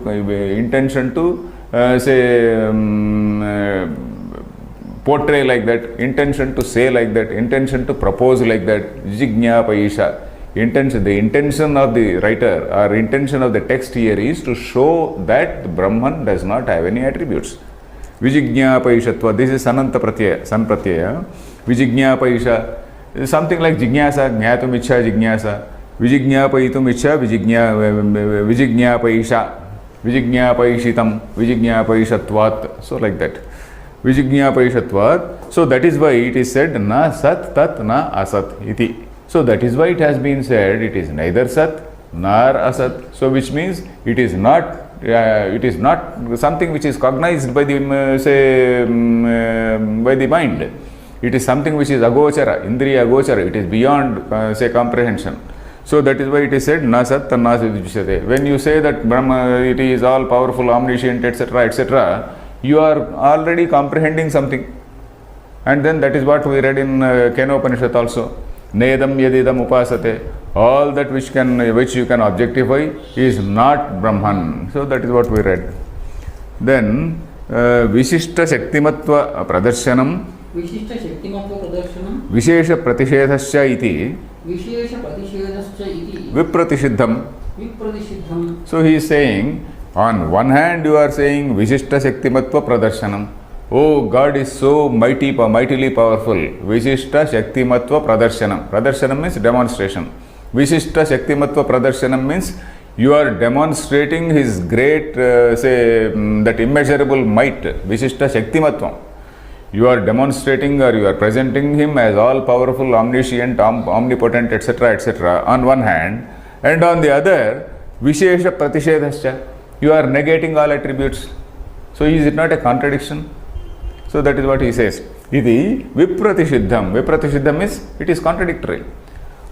portray like that, intention to say like that, intention to propose like that, jignapaisha. Intention, the intention of the writer or intention of the text here is to show that the Brahman does not have any attributes. Vijignapaishatva, this is sananta pratyaya, san pratyaya. Vijignapaisha is something like jignasa, jnatum ichha jignasa. Vijignapayitum ichha, vijignapaisha, vijignapaishitam, vijignapaishatvat. So like that. Vijignapaishatvat. So that is why it is said na sat tat na asat iti. So that is why it has been said it is neither sat nor asat. So which means it is not something which is cognized by the by the mind. It is something which is agochara, indriya agochara. It is beyond comprehension. So that is why it is said na sat na asat. When you say that Brahma, it is all powerful, omniscient, etc., etc., you are already comprehending something. And then that is what we read in Kena Upanishad also. Nedam yadidam upasate. All that which you can objectify is not Brahman. So that is what we read. Then Vishishta Shaktimatva Pradarsanam Vishishta Shaktimatva Pradarsanam Vishesha Pratishedhasya iti Vishesha Pratishedhasya iti Vipratishidham. Vipratishidham. So he is saying, on one hand you are saying Vishishta Shaktimatva Pradarsanam. Oh, God is so mightily powerful. Vishishta Shaktimatva Pradarsanam. Pradarsanam means demonstration. Vishishta Shaktimatva Pradarsanam means you are demonstrating his great, that immeasurable might. Vishishta Shaktimatva. You are demonstrating or you are presenting him as all powerful, omniscient, omnipotent, etc., etc. on one hand. And on the other, Vishesha Pratishedhasya. You are negating all attributes. So is it not a contradiction? So that is what he says. Iti Vipratishidham. Vipratishidham is, it is contradictory.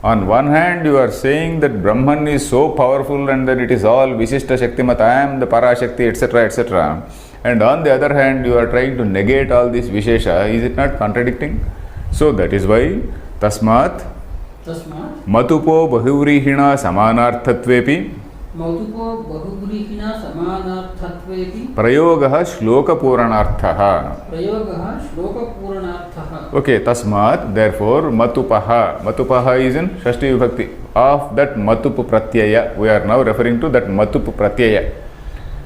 On one hand, you are saying that Brahman is so powerful and that it is all Vishishta Shaktimat, I am the Parashakti, etc., etc. And on the other hand, you are trying to negate all this Vishesha. Is it not contradicting? So that is why Tasmat Matupo Bahuvrihina Samanarthatvepi Mautupo Bahugurihina Samanarthatvepi Prayogaha Shloka Puranarthaha. Prayogaha Shloka Puranarthaha. Okay, Tasmat, therefore, Matupaha. Matupaha is in Shashti Vibhakti. Of that Matupu Pratyaya, we are now referring to that Matupu Pratyaya.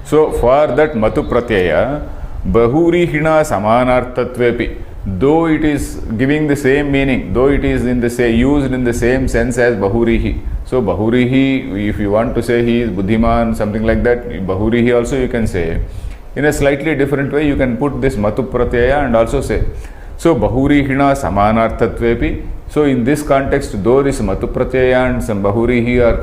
So, for that Matu Pratyaya, Bahurihina Samanarthatvepi. Though it is giving the same meaning, though it is used in the same sense as Bahurihi. So Bahurihi, if you want to say he is Buddhiman, something like that, Bahurihi also you can say. In a slightly different way, you can put this Matu Pratyaya and also say. So Bahurihina Samanarthatvepi. So in this context, though this Matu Pratyaya and some Bahurihi are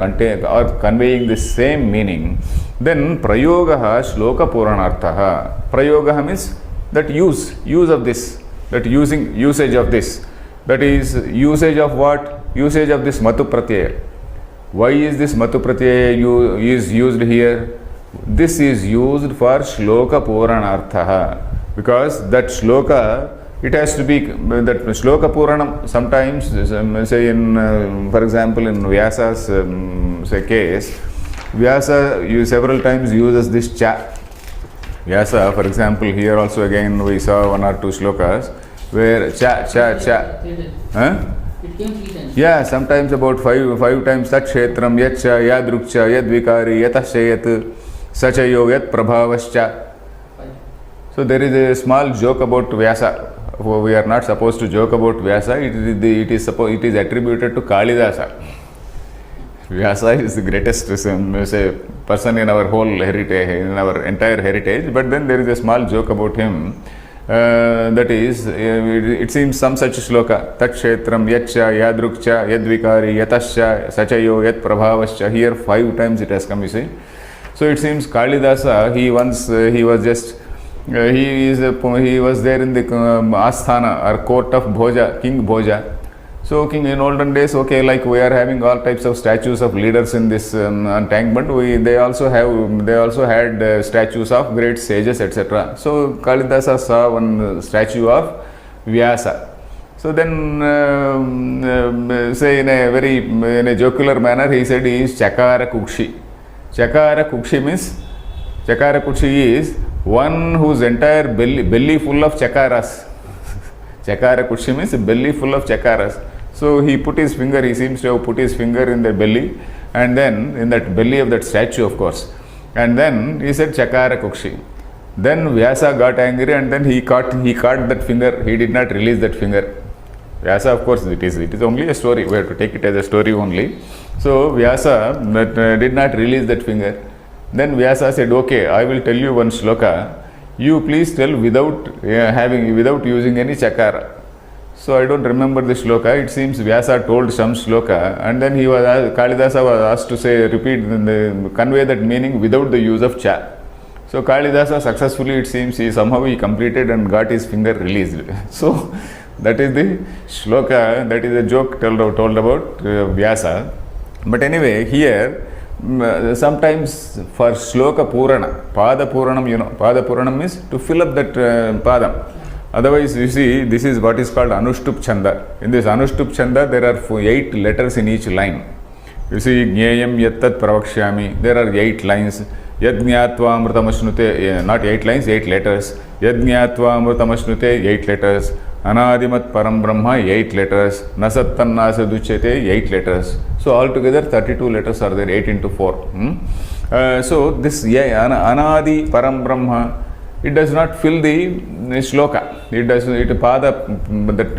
conveying the same meaning, then Prayogaha Shloka Puranarthaha. Prayogaha means that use of this. That usage of this. That is usage of what? Usage of this Matu Pratyaya. Why is this Matu Pratyaya is used here? This is used for Shloka Puranarthaha. Because that Shloka, it has to be, that Shloka Puranam, sometimes, say in, for example, in Vyasa's case, Vyasa several times uses this cha. Vyasa, for example, here also again we saw one or two shlokas where cha. Huh? It came 3 times. Yeah, sometimes about five times. Tat kshetram, yatcha, yadrukcha, yadvikari, yatashayat, sachayo, yat prabhavascha. So there is a small joke about Vyasa. We are not supposed to joke about Vyasa. It is attributed to Kalidasa. Vyasa is the greatest person in our whole heritage, in our entire heritage, but then there is a small joke about him. That is, it seems some such shloka, Tat kshetram, yatcha, yadrukcha, yadvikari, yatascha, sachayo, yat prabhavascha. Here 5 times it has come, you see. So it seems Kalidasa, he was there in the Asthana or court of Bhoja, King Bhoja. So king in olden days, okay, like we are having all types of statues of leaders in this encampment. They also had statues of great sages, etc. So Kalidasa saw one statue of Vyasa. So then, say in a jocular manner, he said he is Chakara Kukshi. Chakara Kukshi means, Chakara Kukshi is one whose entire belly full of chakaras. Chakara kushi means belly full of chakaras. So he put his finger, he seems to have put his finger in the belly, and then in that belly of that statue, of course. And then he said Chakara Kukshi. Then Vyasa got angry, and then he caught that finger. He did not release that finger. Vyasa, of course, it is only a story. We have to take it as a story only. So Vyasa did not release that finger. Then Vyasa said, okay, I will tell you one shloka. You please tell without using any chakara. So I don't remember the shloka. It seems Vyasa told some shloka, and then Kalidasa was asked to convey that meaning without the use of cha. So Kalidasa successfully, it seems, he completed and got his finger released. So that is the shloka, that is a joke told about Vyasa. But anyway, here sometimes for shloka purana, pada puranam, pada puranam means to fill up that padam. Otherwise, you see, this is what is called Anushtup Chanda. In this Anushtup Chanda, there are 8 letters in each line. You see, Jnayam Yattat Pravakshyami, there are 8 lines. Yadnyatva Amrutamashnute, not 8 lines, 8 letters. Yadnyatva Amrutamashnute, 8 letters. Anadimat Param Brahma, 8 letters. Nasattan Nasaduchete, 8 letters. So altogether 32 letters are there, 8 into 4. So this Anadi Param Brahma, it does not fill the shloka. That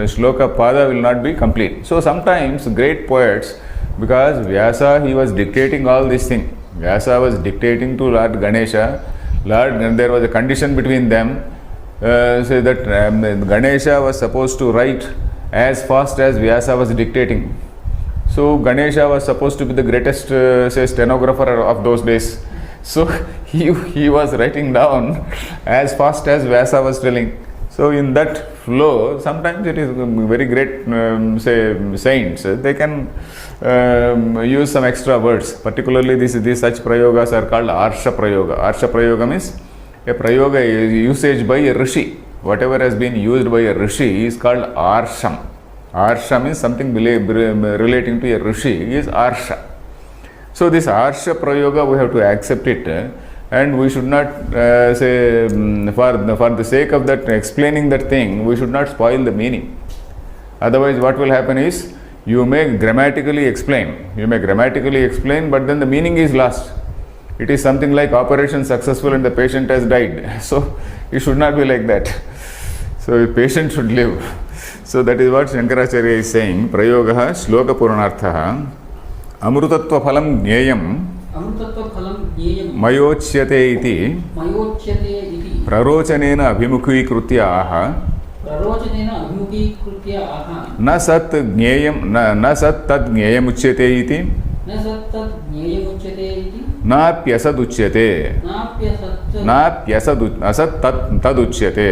shloka pada will not be complete. So sometimes great poets, because Vyasa, he was dictating all these things. Vyasa was dictating to Lord Ganesha. There was a condition between them. Say that Ganesha was supposed to write as fast as Vyasa was dictating. So Ganesha was supposed to be the greatest stenographer of those days. So he was writing down as fast as Vyasa was telling. So in that flow, sometimes it is very great, saints, they can use some extra words. Particularly these such prayogas are called Arsha Prayoga. Arsha Prayoga means a prayoga usage by a rishi. Whatever has been used by a rishi is called Arsham. Arsha means something relating to a rishi is Arsha. So this Arsha Prayoga, we have to accept it, and we should not for the sake of that explaining that thing, we should not spoil the meaning. Otherwise what will happen is, you may grammatically explain, but then the meaning is lost. It is something like operation successful and the patient has died. So it should not be like that. So the patient should live. So that is what Shankaracharya is saying. Prayogaha shloka puranarthaha amrutatva phalam jneyam mayochyate iti prarochanena abhimukhikrutya aha na sat jneyam na sat tad jneyam uchyate iti नाप्यसद उच्यते असत तद उच्यते.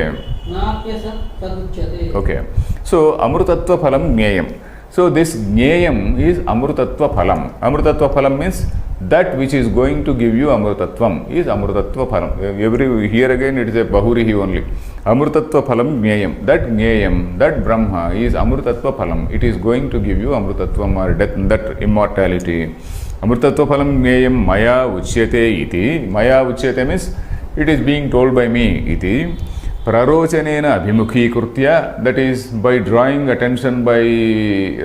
Okay, so amrutatva phalam jneyam. So this jneyam is amrutatva phalam. Amrutatva phalam means that which is going to give you amrutatvam is amrutatva phalam. Here again it is a bahurihi only. Amrutatva phalam jneyam. That Brahma is amrutatva phalam. It is going to give you amrutatvam or death, that immortality. Amrutatva phalam jneyam maya uchyate iti. Maya uchyate means it is being told by me iti. Prarochanena abhimukhikrutya, that is by drawing attention, by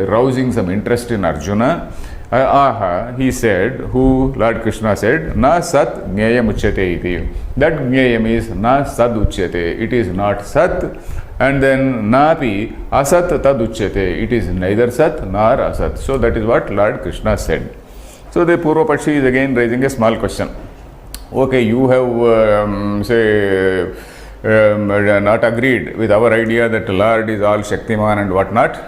rousing some interest in Arjuna. Aha, he said, who Lord Krishna said, na sat jneyam uchyate iti. That jneyam is na sad uchyate. It is not sat. And then napi asat tad uchyate. It is neither sat nor asat. So that is what Lord Krishna said. So the Purvapaksha is again raising a small question. Okay, you have not agreed with our idea that Lord is all Shaktiman and what not.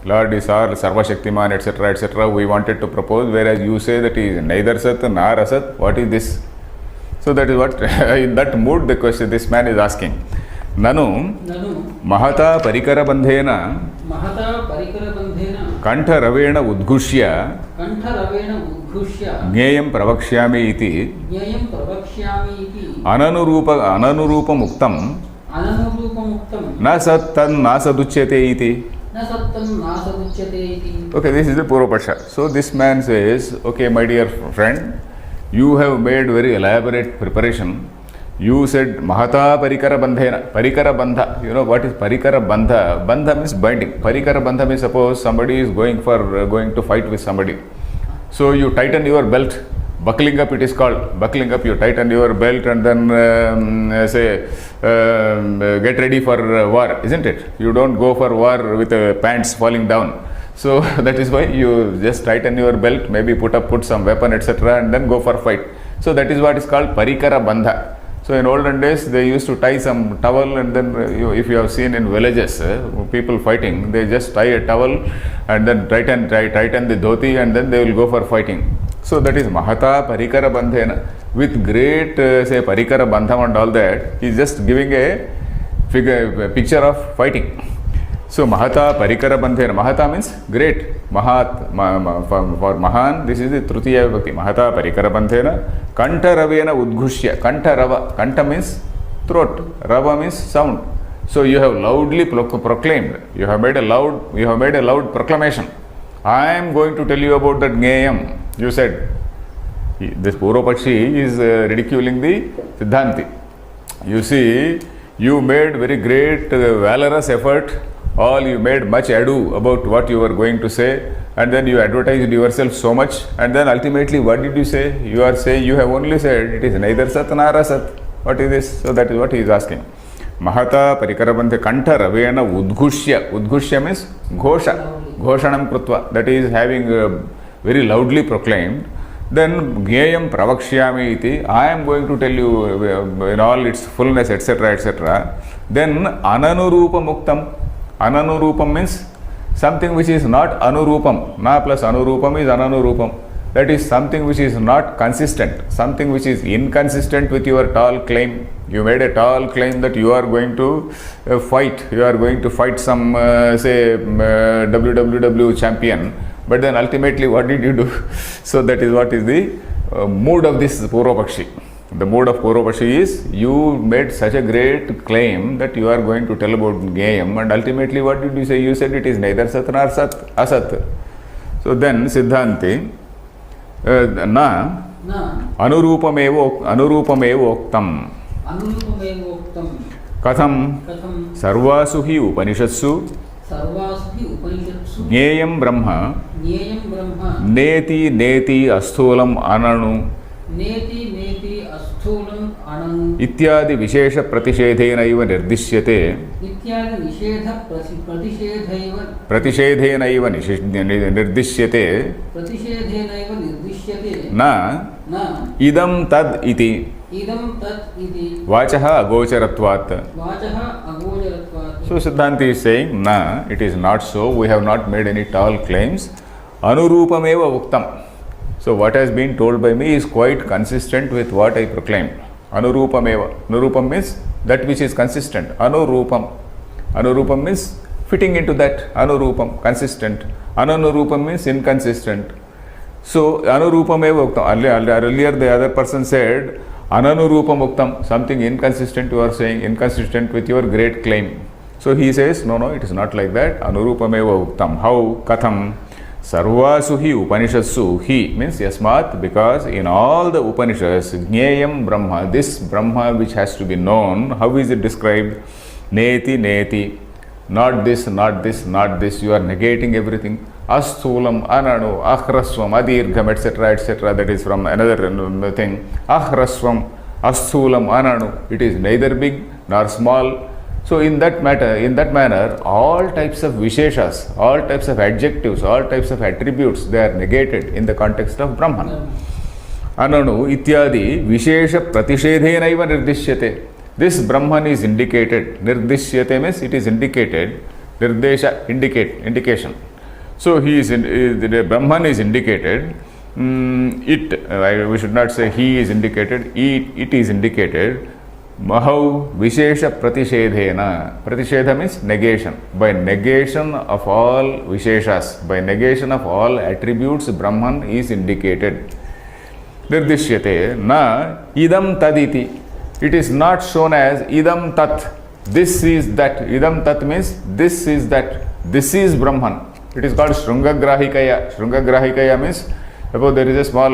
Lord is all Sarva Shaktiman, etc., etc. We wanted to propose, whereas you say that he is neither Sat nor Asat. What is this? So that is what, in that mood, the question this man is asking. Nanu Mahata Parikara Bandhena Kantha Ravena Udgushya Jneyam Pravakshyami iti Ananurupa Muktam Na Sattan Nasaduchyate iti. Okay, this is the Purvapaksha. So this man says, okay, my dear friend, you have made very elaborate preparation. You said Mahata Parikara Bandhena. Parikara Bandha. You know what is Parikara Bandha? Bandha means binding. Parikara Bandha means suppose somebody is going to fight with somebody. So you tighten your belt. Buckling up it is called. Buckling up, you tighten your belt and then get ready for war, isn't it? You don't go for war with pants falling down. So that is why you just tighten your belt, maybe put some weapon, etc. and then go for fight. So that is what is called Parikara Bandha. So in olden days, they used to tie some towel and then if you have seen in villages, people fighting, they just tie a towel and then tighten the dhoti and then they will go for fighting. So that is Mahata Parikara Bandhena. With great, Parikara Bandham and all that, he is just giving a picture of fighting. So Mahata Parikara Bandhena. Mahata means great. For Mahan, this is the Trutiya Vibhakti. Mahata Parikara Bandhena. Kanta Ravena Udghushya. Kanta Rava. Kanta means throat. Rava means sound. So you have loudly proclaimed. You have made a loud proclamation. I am going to tell you about that Gneyam. You said. This Purvapakshi is ridiculing the Siddhanti. You see, you made very great valorous effort. You made much ado about what you were going to say, and then you advertised yourself so much, and then ultimately what did you say? You are saying, you have only said it is neither Sat nor Asat. What is this? So that is what he is asking. Mahata Parikarabandhe Kanta Ravena Udghushya. Udghushya means Ghosha. Ghoshanam Krutva. That is having very loudly proclaimed. Then Gneyam Pravakshyami iti. I am going to tell you in all its fullness, etc., etc. Then Ananurupa Muktam. Ananurupam means something which is not anurupam. Na plus anurupam is ananurupam. That is something which is not consistent, something which is inconsistent with your tall claim. You made a tall claim that you are going to fight. You are going to fight some, WWW champion. But then ultimately, what did you do? So that is what is the mood of this Purvapakshi. The mood of Purvapakshi is, you made such a great claim that you are going to tell about Gneyam, and ultimately what did you say? You said it is neither Sat nor Asat. So then Siddhanti, na anurupamevo oktam. Katham sarvasu hi upanishatsu Gneyam Brahma neti asthulam ananu इत्यादि विशेष प्रतिषेधेनैव निर्दिश्यते निर्दिश्यते न इदं तद् इति वाचः अगोचरत्वात्. So Siddhanti is saying, na, it is not so. We have not made any tall claims. Anurupameva uktam. So what has been told by me is quite consistent with what I proclaimed. Anurupameva. Anurupam means that which is consistent. Anurupam. Anurupam means fitting into that. Anurupam, consistent. Ananurupam means inconsistent. So Anurupameva uktam. Earlier the other person said, Ananurupam uktam. Something inconsistent you are saying, inconsistent with your great claim. So he says, no, it is not like that. Anurupameva uktam. How? Katham? Sarvasu hi Upanishatsu. Hi means yasmat, because in all the Upanishads, Gneyam Brahma, this Brahma which has to be known, how is it described? Neti. Not this, not this, not this. You are negating everything. Asthulam, Ananu, Ahraswam, Adirgham, etc. That is from another thing. Ahraswam, Asthulam, Ananu. It is neither big nor small. So in that manner, all types of visheshas, all types of adjectives, all types of attributes, they are negated in the context of Brahman. Ananu ityadi vishesha pratishedhenaiva nirdishyate. This Brahman is indicated. Nirdishyate means it is indicated. Nirdesha, indication. So the Brahman is indicated. We should not say he is indicated. It is indicated. Mahau Vishesha Pratishedhena. Pratishedha means negation. By negation of all Visheshas, by negation of all attributes, Brahman is indicated. Nirdishyate na idam taditi. It is not shown as idam tat. This is that. Idam tat means this is that. This is Brahman. It is called Shrungagrahikaya. Shrungagrahikaya means Suppose there is a small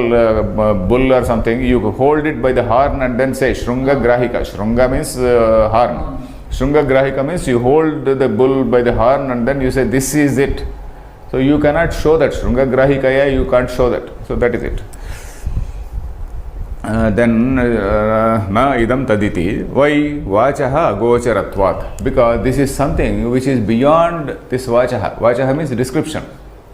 bull or something, you hold it by the horn and then say Shrunga Grahika. Shrunga means horn. Shrunga Grahika means you hold the bull by the horn and then you say this is it. So you cannot show that. Shrunga Grahikaya, you can't show that. So that is it. Then na idam taditi. Why vachaha agocharatvat? Because this is something which is beyond this vachaha. Vachaha means description.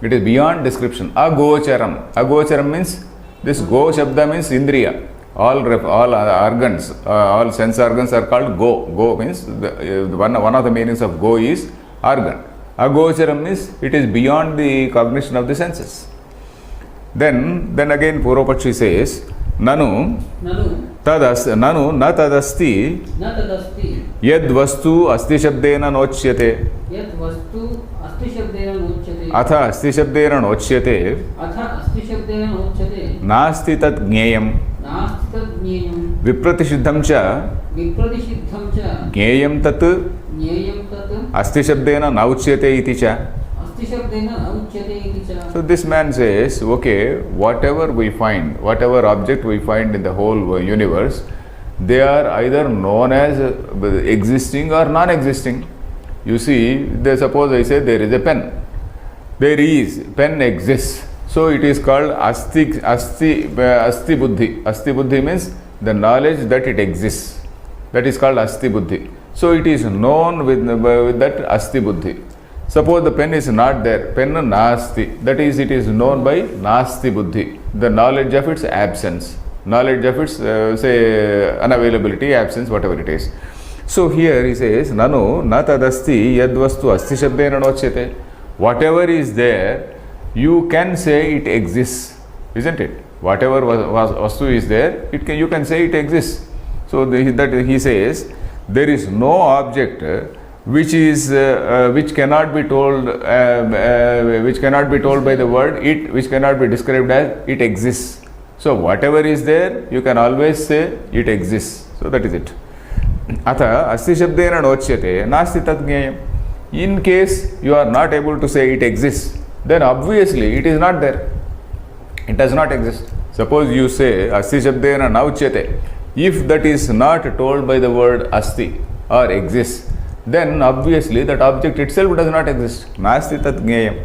It is beyond description. Agocharam. Agocharam means this go shabda means indriya. All organs, all sense organs are called go. Go means one of the meanings of go is organ. Agocharam means it is beyond the cognition of the senses. Then again Purvapakshi says, Nanu na tadasti yad vastu asti shabdena nochyate atha asti shabdena nochyate nasti tat jneyam vipratishiddham cha jneyam tat asti shabdena nauchyate iti cha. So this man says, okay, whatever we find, whatever object we find in the whole universe, they are either known as existing or non-existing. You see, suppose I say there is a pen. There is, pen exists. So it is called asti buddhi. Asti buddhi means the knowledge that it exists. That is called asti buddhi. So it is known with that asti buddhi. Suppose the pen is not there, pen nasti, that is, it is known by nasti buddhi, the knowledge of its absence, knowledge of its, say, unavailability, absence, whatever it is. So here he says, Nanu na tadasti yadvastu asti shabdena nochyate. Whatever is there, you can say it exists, isn't it? Whatever vastu is there, you can say it exists. So that he says, there is no object which cannot be told by the word it, which cannot be described as it exists. So whatever is there, you can always say it exists. So that is it. Atha asti shabdena nochyate nasti tat jneyam. In case you are not able to say it exists, then obviously it is not there. It does not exist. Suppose you say asti shabdena nauchyate. If that is not told by the word asti or exists, then obviously that object itself does not exist. Nasti tat jneyam.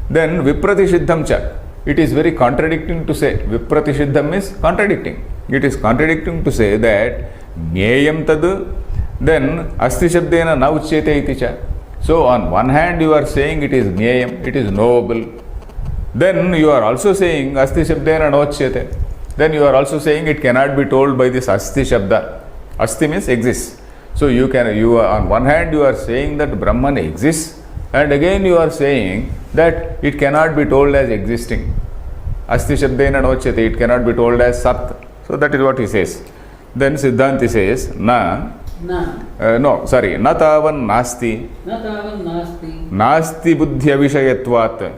Then vipratishiddham cha. It is very contradicting to say. Vipratishiddham means contradicting. It is contradicting to say that jneyam tad, then asti shabdena na uchyate iti cha. So on one hand you are saying it is jneyam, it is knowable. Then you are also saying asti shabdena nochyate. Then you are also saying it cannot be told by this asti shabda. Asti means exists. So you are, on one hand you are saying that Brahman exists, and again you are saying that it cannot be told as existing. Asti shabdena nochyate, it cannot be told as sat. So that is what he says. Then Siddhanti says, na tavan nasti buddhya vishayatvat.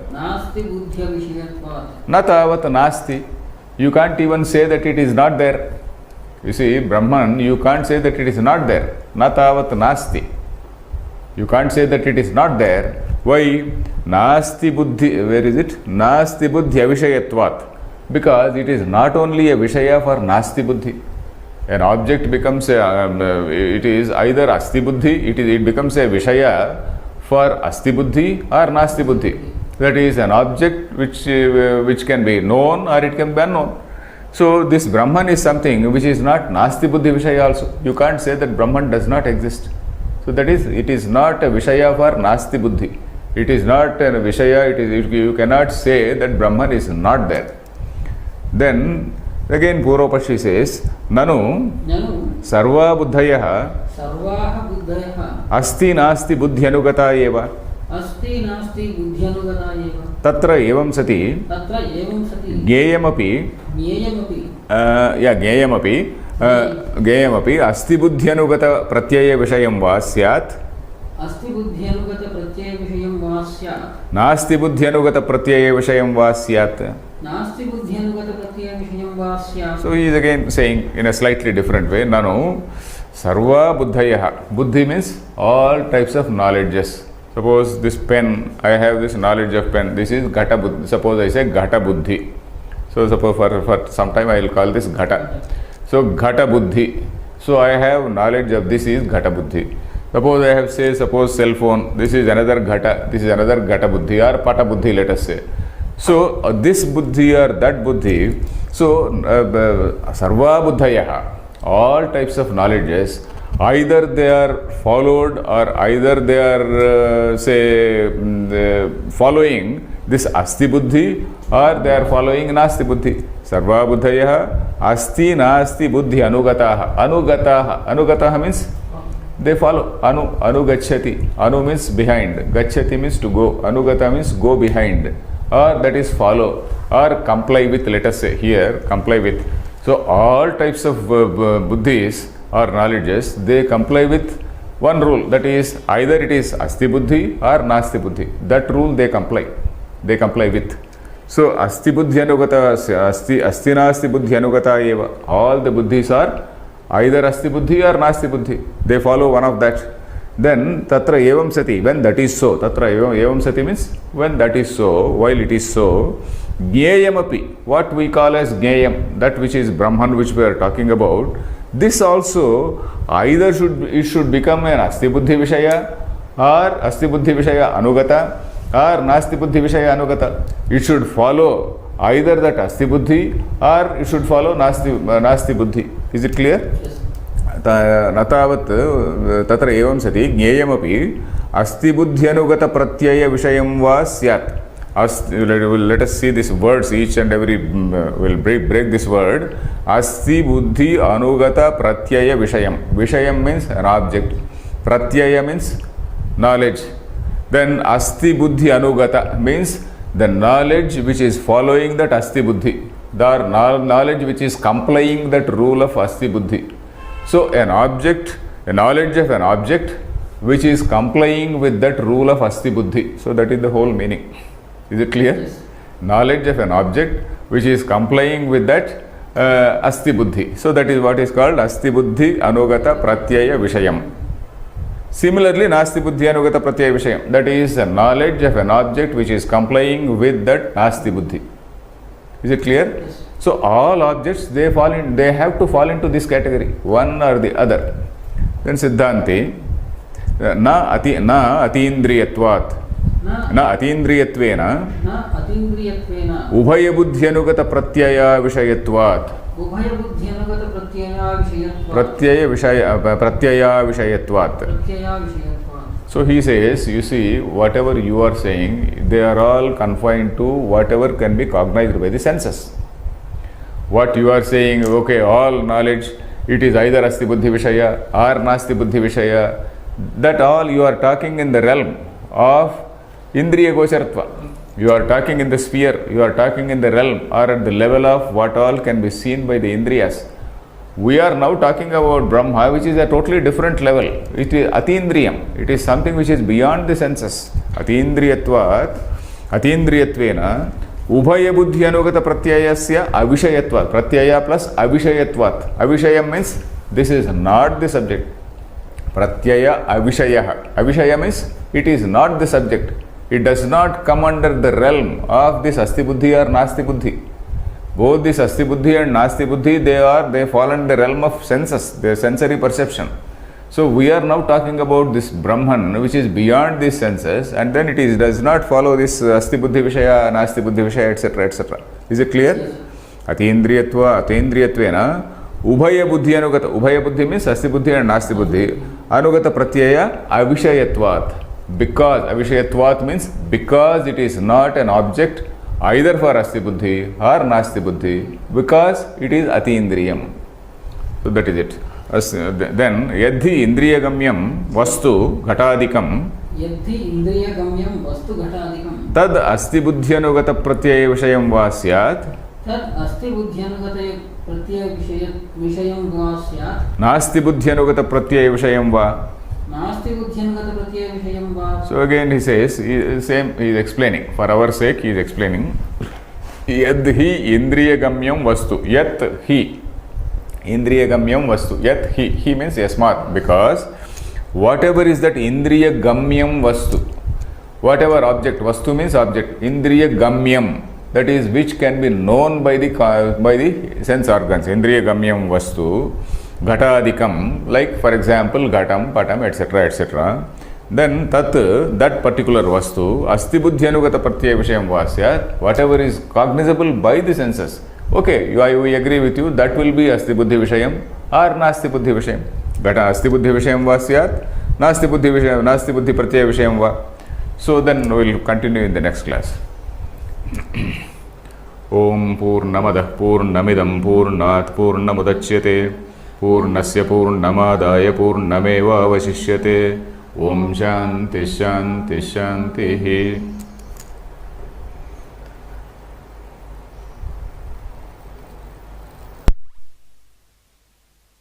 Na tavat nasti. You can't even say that it is not there. You see, Brahman, you can't say that it is not there. Na tavat nasti. You can't say that it is not there. Why? Nasti buddhi, where is it? Nasti buddhya vishayatvat. Because it is not only a vishaya for nasti buddhi. An object becomes it is either asti buddhi, it becomes a vishaya for asti buddhi or nasti buddhi. That is an object which can be known or it can be unknown. So this Brahman is something which is not nasti buddhi vishaya also. You can't say that Brahman does not exist. So that is, it is not a vishaya for nasti buddhi. It is not a vishaya, you cannot say that Brahman is not there. Then again Purvapakshi says, Nanu sarva buddhayaha asti nasti buddhyanugata eva. अस्ति नास्ति बुद्ध्यनुगता एव तत्र एवं सति ज्ञेयमपि अस्ति बुद्ध्यनुगत प्रत्यय विषयं वा स्यात् नास्ति बुद्ध्यनुगत प्रत्यय विषयं वा स्यात्. So he is again saying in a slightly different way, Nanu sarva buddhayaha. Buddhi means all types of knowledges. Suppose this pen, I have this knowledge of pen. This is Ghata Buddhi. Suppose I say Ghata Buddhi. So suppose for some time I will call this Ghata. So Ghata Buddhi. So I have knowledge of this is Ghata Buddhi. Suppose I have say, suppose cell phone, this is another Ghata, this is another Ghata Buddhi or Pata Buddhi, let us say. So this Buddhi or that Buddhi, so Sarva Buddhayaha, all types of knowledges, either they are followed or either they are following this Asti Buddhi or they are following Nasti Buddhi. Sarva Buddhayaha Asti Nasti Buddhi Anugataha. Anugataha means they follow. Anugacchati. Anu means behind. Gacchati means to go. Anugata means go behind. Or that is follow. Or comply with, let us say here, comply with. So all types of buddhis or knowledges, they comply with one rule. That is either it is Asti Buddhi or Nasti Buddhi. That rule they comply. They comply with. So Asti Buddhi Anugata, Asti Nasti Buddhi Anugata eva. All the buddhis are either Asti Buddhi or Nasti Buddhi. They follow one of that. Then Tatra Evam Sati, when that is so. Tatra Evam Sati means when that is so, while it is so. Jnayam api, what we call as Jnayam, that which is Brahman which we are talking about. This also either it should become an Asti Buddhi Vishaya or Asti Buddhi Vishaya Anugata or Nasti Buddhi Vishaya Anugata. It should follow either that Asti Buddhi or it should follow Nasti Buddhi. Is it clear? Yes. Natavat tatra evam sati jnayam api Asti Buddhi Anugata Pratyaya Vishayam va syat. Let us see these words, each and every will break this word. Asti Buddhi Anugata Pratyaya Vishayam. Vishayam means an object. Pratyaya means knowledge. Then Asti Buddhi Anugata means the knowledge which is following that Asti Buddhi. The knowledge which is complying that rule of Asti Buddhi. So an object, a knowledge of an object which is complying with that rule of Asti Buddhi. So that is the whole meaning. Is it clear? Yes. Knowledge of an object which is complying with that Asti Buddhi. So that is what is called Asti Buddhi Anugata Pratyaya Vishayam. Similarly, Nasti Buddhi Anugata Pratyaya Vishayam. That is a knowledge of an object which is complying with that Nasti Buddhi. Is it clear? Yes. So all objects they have to fall into this category, one or the other. Then Siddhanti na atindriyatvat. Na atindriyatvena ubhaya buddhyanugata pratyaya vishayatvat. Pratyaya vishayatvat. So he says, you see, whatever you are saying, they are all confined to whatever can be cognized by the senses. What you are saying, okay, all knowledge, it is either Asti Buddhi Vishaya or Nasti Buddhi Vishaya. That all you are talking in the realm of Indriya Gocharatva. You are talking in the sphere, you are talking in the realm or at the level of what all can be seen by the Indriyas. We are now talking about Brahma, which is a totally different level. It is Atindriyam. It is something which is beyond the senses. Atindriyatvat, Atindriyatvena, Ubhaya Buddhi Anugata Pratyayasya Avishayatvat. Pratyaya plus Avishayatvat. Avishayam means this is not the subject. Pratyaya Avishayaha. Avishaya means it is not the subject. It does not come under the realm of this Asti Buddhi or Nasti Buddhi. Both this Asti Buddhi and Nasti Buddhi, they fall in the realm of senses, their sensory perception. So we are now talking about this Brahman which is beyond these senses, and then it does not follow this Asti Buddhi Vishaya, Nasti Buddhi Vishaya, etc. etc. Is it clear? Atindriyatvena Ubhaya Buddhi Anugata. Ubhaya Buddhi means Asti Buddhi and Nasti Buddhi. Anugata Pratyaya Avishayatvat. Because Avishayatvat means because it is not an object either for Asti Buddhi or Nasti Buddhi, because it is Atindriyam. So that is it. Then Yadhi Indriyagamyam Vastu Ghatadikam Tad Asti Buddhyanugata Pratyaya Vishayam va syat Nasti Buddhyanugata Pratyaya Vishayam va. So again he says, he is explaining, for our sake he is explaining. Yad hi indriyagamyam vastu. Yat hi indriyagamyam vastu. Yat hi means yasmat, because whatever is that indriyagamyam vastu, whatever object, vastu means object, indriyagamyam, that is which can be known by the sense organs. Indriya gamyam vastu, ghatadikam, like for example ghatam, patam, etc. etc. Then that particular vastu, asti buddhi anugata pratyaya vishayam vasyat, whatever is cognizable by the senses. Okay, we agree with you, that will be asti buddhi vishayam or nasti buddhi vishayam. Ghata asti buddhi vishayam vasyat, nasti buddhi pratyaya vishayam va. So then we will continue in the next class. Om Purnamadah Purnamidam Purnat Purnamudachyate Purnasya Purnamadaya Purnameva Vasishyate. Om Shanti Shanti Shanti.